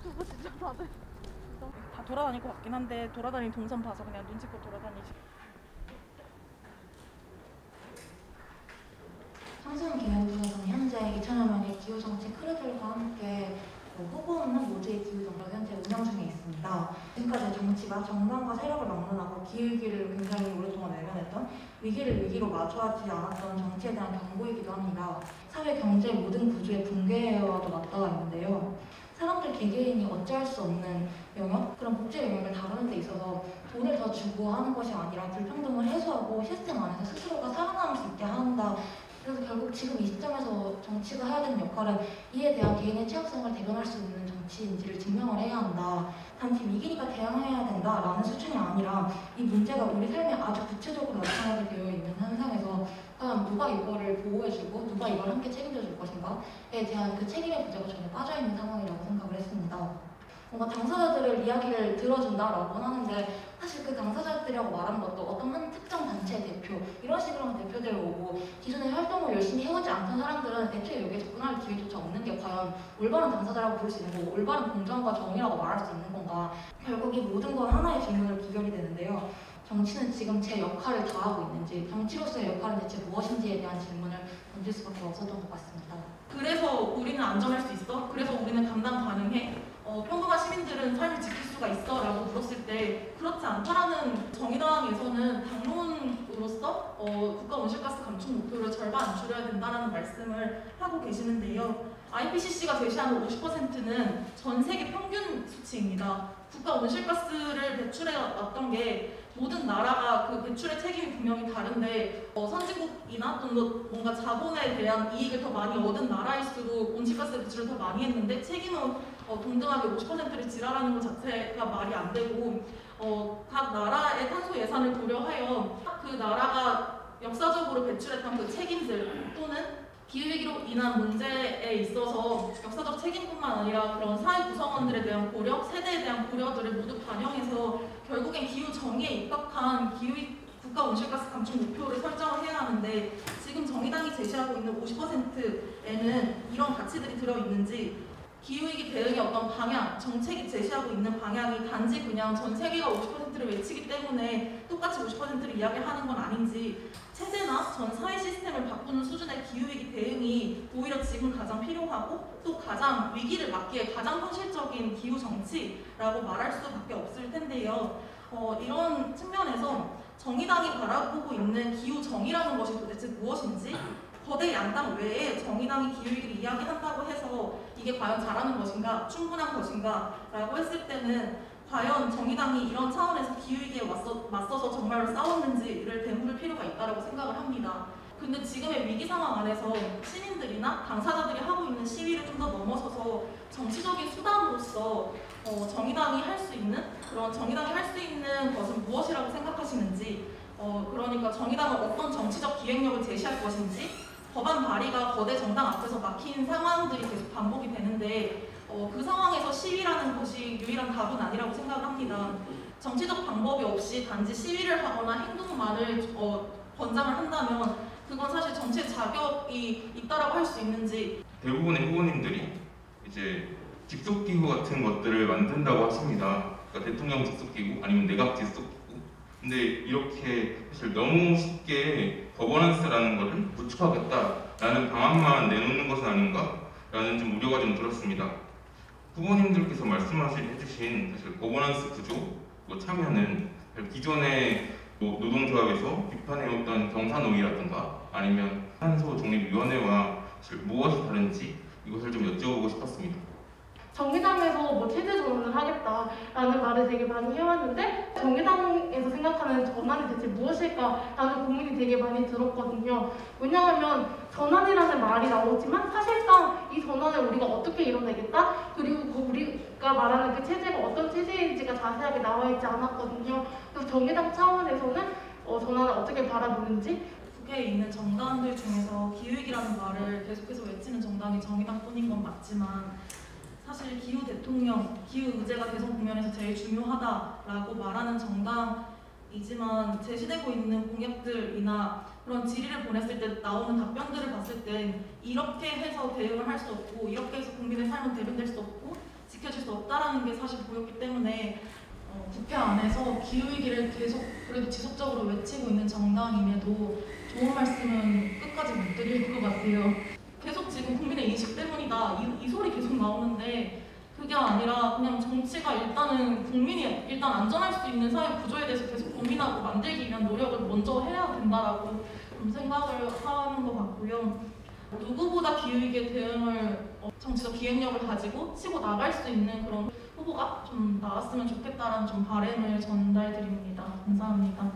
유튜브 진짜 다들 다 돌아다닐 것 같긴 한데 돌아다니는 동선 봐서 그냥 눈치껏 돌아다니지. 청소년기념부에서는 현재 2천여 명의 기후정책 크루들과 함께 후보 없는 모두의 기후정책을 현재 운영 중에 있습니다. 지금까지 정치가 정당과 세력을 막론하고 기후위기를 굉장히 오랫동안 외면했던 위기를 위기로 마주하지 않았던 정치에 대한 경고이기도 합니다. 사회, 경제 모든 구조의 붕괴와도 맞닿아 있는데요. 사람들 개개인이 어찌할 수 없는 영역, 그런 복지 영역을 다루는 데 있어서 돈을 더 주고 하는 것이 아니라 불평등을 해소하고 시스템 안에서 스스로가 살아남을 수 있게 한다. 그래서 결국 지금 이 시점에서 정치가 해야 되는 역할은 이에 대한 개인의 취약성을 대변할 수 있는 정치인지를 증명을 해야 한다. 단지 위기니까 대응해야 된다라는 수준이 아니라 이 문제가 우리 삶에 아주 구체적으로 나타나게 되어 있는 현상에서 과연 누가 이거를 보호해주고 누가 이걸 함께 책임져줄 것인가에 대한 그 책임의 부재가 전혀 빠져있는 상황이라고 생각을 했습니다. 뭔가 당사자들을 이야기를 들어준다라고 하는데 사실 그 당사자들이라고 말하는 것도 어떤 한 특정 단체의 대표 이런 식으로만 대표들 오고 기존에 활동을 열심히 해오지 않던 사람들은 애초에 여기에 접근할 기회조차 없는 게 과연 올바른 당사자라고 볼 수 있는 거고 올바른 공정과 정의라고 말할 수 있는 건가. 결국 이 모든 건 하나의 질문으로 귀결이 되는데요. 정치는 지금 제 역할을 다하고 있는지, 정치로서의 역할은 대체 무엇인지에 대한 질문을 던질 수밖에 없었던 것 같습니다. 그래서 우리는 안전할 수 있어? 그래서 우리는 감당 가능해? 평범한 시민들은 삶을 지킬 수가 있어? 라고 물었을 때 그렇지 않다라는 정의당에서는 당론으로서 국가 온실가스 감축 목표를 절반 줄여야 된다는 말씀을 하고 계시는데요. IPCC가 제시하는 50%는 전 세계 평균 수치입니다. 국가 온실가스를 배출해 왔던 게 모든 나라가 그 배출의 책임이 분명히 다른데 선진국이나 또는 뭔가 자본에 대한 이익을 더 많이 얻은 나라일수록 온실가스 배출을 더 많이 했는데 책임은 동등하게 50%를 지라라는 것 자체가 말이 안 되고 각 나라의 탄소 예산을 고려하여 그 나라가 역사적으로 배출했던 그 책임들 또는 기후위기로 인한 문제에 있어서 역사적 책임뿐만 아니라 그런 사회 구성원들에 대한 고려, 세대에 대한 고려들을 모두 반영해서 결국엔 기후 정의에 입각한 국가 온실가스 감축 목표를 설정을 해야 하는데 지금 정의당이 제시하고 있는 50%에는 이런 가치들이 들어있는지 기후위기 대응의 어떤 방향, 정책이 제시하고 있는 방향이 단지 그냥 전 세계가 50%를 외치기 때문에 똑같이 50%를 이야기하는 건 아닌지 체제나 전 사회 시스템을 바꾸는 수준의 기후위기 대응이 오히려 지금 가장 필요하고 또 가장 위기를 막기에 가장 현실적인 기후 정치라고 말할 수밖에 없을 텐데요. 이런 측면에서 정의당이 바라보고 있는 기후 정의라는 것이 도대체 무엇인지 거대 양당 외에 정의당이 기후위기를 이야기한다고 해서 이게 과연 잘하는 것인가, 충분한 것인가 라고 했을 때는 과연 정의당이 이런 차원에서 기후위기에 맞서서 정말로 싸웠는지를 되물을 필요가 있다고 생각을 합니다. 근데 지금의 위기 상황 안에서 시민들이나 당사자들이 하고 있는 시위를 좀 더 넘어서서 정치적인 수단으로서 정의당이 할 수 있는 것은 무엇이라고 생각하시는지 그러니까 정의당은 어떤 정치적 기획력을 제시할 것인지 법안 발의가 거대 정당 앞에서 막힌 상황들이 계속 반복이 되는데 그 상황에서 시위라는 것이 유일한 답은 아니라고 생각합니다. 정치적 방법이 없이 단지 시위를 하거나 행동만을 권장을 한다면 그건 사실 정치의 자격이 있다라고 할 수 있는지 대부분의 후보님들이 이제 직속기구 같은 것들을 만든다고 하십니다. 그러니까 대통령 직속기구 아니면 내각 직속기구. 근데 이렇게 사실 너무 쉽게 거버넌스라는 것을 구축하겠다라는 방안만 내놓는 것은 아닌가라는 좀 우려가 좀 들었습니다. 후보님들께서 말씀해주신 사실 거버넌스 구조 참여는 기존의 노동조합에서 비판해왔던 경사노위라든가 아니면 탄소 중립위원회와 무엇이 다른지 이것을 좀 여쭤보고 싶었습니다. 정의당에서 뭐 체제 전환을 하겠다라는 말을 되게 많이 해왔는데 정의당에서 생각하는 전환이 대체 무엇일까라는 고민이 되게 많이 들었거든요. 왜냐하면 전환이라는 말이 나오지만 사실상 이 전환을 우리가 어떻게 이뤄내겠다? 그리고 우리가 말하는 그 체제가 어떤 체제인지가 자세하게 나와 있지 않았거든요. 그래서 정의당 차원에서는 전환을 어떻게 바라보는지 국회에 있는 정당들 중에서 기후위기라는 말을 계속해서 외치는 정당이 정의당뿐인 건 맞지만 사실 기후 대통령, 기후 의제가 대선 국면에서 제일 중요하다라고 말하는 정당이지만 제시되고 있는 공약들이나 그런 질의를 보냈을 때 나오는 답변들을 봤을 때 이렇게 해서 대응을 할 수 없고 이렇게 해서 국민의 삶은 대변될 수 없고 지켜질 수 없다라는 게 사실 보였기 때문에 국회 안에서 기후위기를 계속 그래도 지속적으로 외치고 있는 정당임에도 좋은 말씀은 끝까지 못 드릴 것 같아요. 계속 지금 국민의 인식 때문이다 이 소리 계속 나오는데 그게 아니라 그냥 정치가 일단은 국민이 일단 안전할 수 있는 사회 구조에 대해서 계속 고민하고 만들기 위한 노력을 먼저 해야 된다라고 좀 생각을 하는 것 같고요. 누구보다 기후위기에 대응을 정치적 기획력을 가지고 치고 나갈 수 있는 그런 후보가 좀 나왔으면 좋겠다라는 좀 바람을 전달드립니다. 감사합니다.